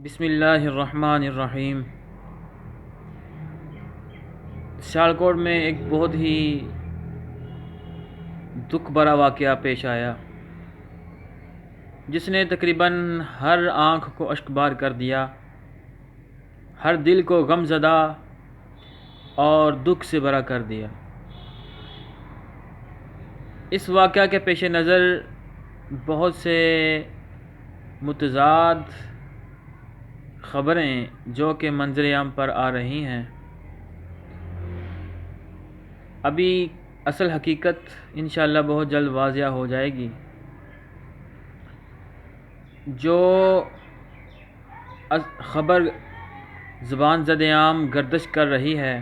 بسم اللہ الرحمن الرحیم۔ سیالکوٹ میں ایک بہت ہی دکھ بھرا واقعہ پیش آیا جس نے تقریباً ہر آنکھ کو اشکبار کر دیا، ہر دل کو غم زدہ اور دکھ سے بھرا کر دیا۔ اس واقعہ کے پیش نظر بہت سے متضاد خبریں جو کہ منظر عام پر آ رہی ہیں، ابھی اصل حقیقت انشاءاللہ بہت جلد واضح ہو جائے گی۔ جو خبر زبان زد عام گردش کر رہی ہے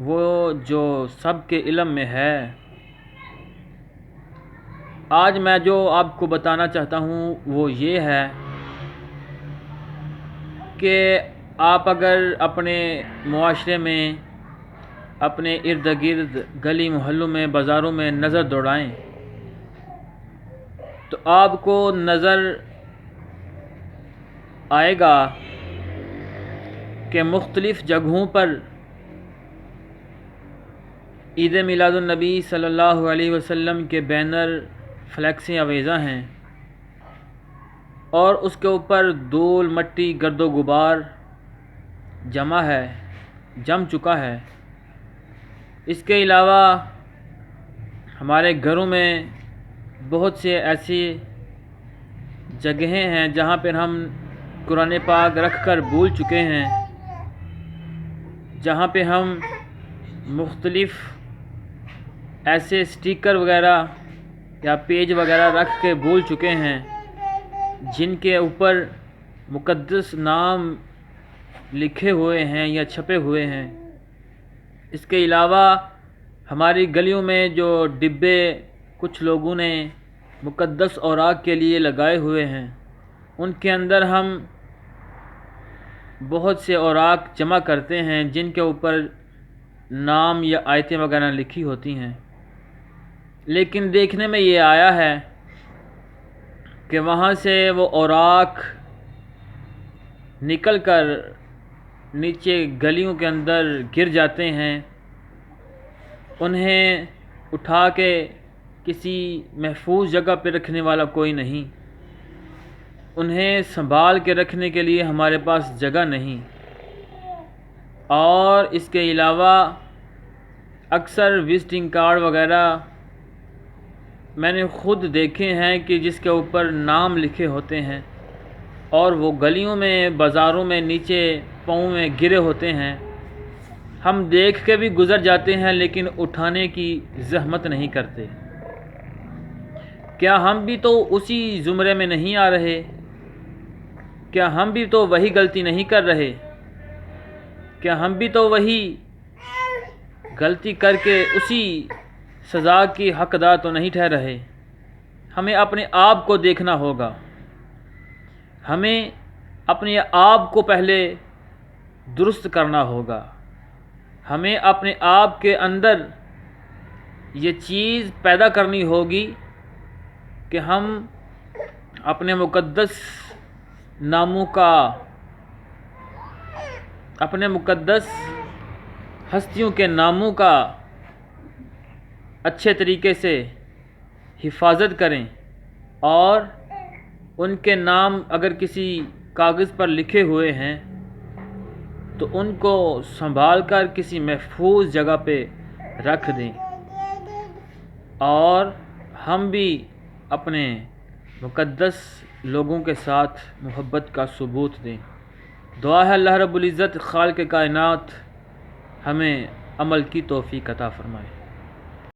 وہ جو سب کے علم میں ہے، آج میں جو آپ کو بتانا چاہتا ہوں وہ یہ ہے کہ آپ اگر اپنے معاشرے میں، اپنے ارد گرد گلی محلوں میں، بازاروں میں نظر دوڑائیں تو آپ کو نظر آئے گا کہ مختلف جگہوں پر عید میلاد النبی صلی اللہ علیہ وسلم کے بینر، فلیکسیں آویزاں ہیں اور اس کے اوپر دھول، مٹی، گرد و غبار جم چکا ہے۔ اس کے علاوہ ہمارے گھروں میں بہت سے ایسی جگہیں ہیں جہاں پر ہم قرآن پاک رکھ کر بھول چکے ہیں، جہاں پہ ہم مختلف ایسے سٹیکر وغیرہ یا پیج وغیرہ رکھ کے بھول چکے ہیں جن کے اوپر مقدس نام لکھے ہوئے ہیں یا چھپے ہوئے ہیں۔ اس کے علاوہ ہماری گلیوں میں جو ڈبے کچھ لوگوں نے مقدس اوراق کے لیے لگائے ہوئے ہیں، ان کے اندر ہم بہت سے اوراق جمع کرتے ہیں جن کے اوپر نام یا آیتیں وغیرہ لکھی ہوتی ہیں، لیکن دیکھنے میں یہ آیا ہے کہ وہاں سے وہ اوراق نکل کر نیچے گلیوں کے اندر گر جاتے ہیں۔ انہیں اٹھا کے کسی محفوظ جگہ پہ رکھنے والا کوئی نہیں، انہیں سنبھال کے رکھنے کے لیے ہمارے پاس جگہ نہیں، اور اس کے علاوہ اکثر وزٹنگ کارڈ وغیرہ میں نے خود دیکھے ہیں کہ جس کے اوپر نام لکھے ہوتے ہیں اور وہ گلیوں میں، بازاروں میں نیچے پاؤں میں گرے ہوتے ہیں، ہم دیکھ کے بھی گزر جاتے ہیں لیکن اٹھانے کی زحمت نہیں کرتے۔ کیا ہم بھی تو اسی زمرے میں نہیں آ رہے؟ کیا ہم بھی تو وہی غلطی نہیں کر رہے؟ کیا ہم بھی تو وہی غلطی کر کے اسی سزا کی حقدار تو نہیں ٹھہر رہے؟ ہمیں اپنے آپ کو دیکھنا ہوگا، ہمیں اپنے آپ کو پہلے درست کرنا ہوگا، ہمیں اپنے آپ کے اندر یہ چیز پیدا کرنی ہوگی کہ ہم اپنے مقدس ناموں کا، اپنے مقدس ہستیوں کے ناموں کا اچھے طریقے سے حفاظت کریں، اور ان کے نام اگر کسی کاغذ پر لکھے ہوئے ہیں تو ان کو سنبھال کر کسی محفوظ جگہ پہ رکھ دیں، اور ہم بھی اپنے مقدس لوگوں کے ساتھ محبت کا ثبوت دیں۔ دعا ہے اللہ رب العزت خالق کائنات ہمیں عمل کی توفیق عطا فرمائے۔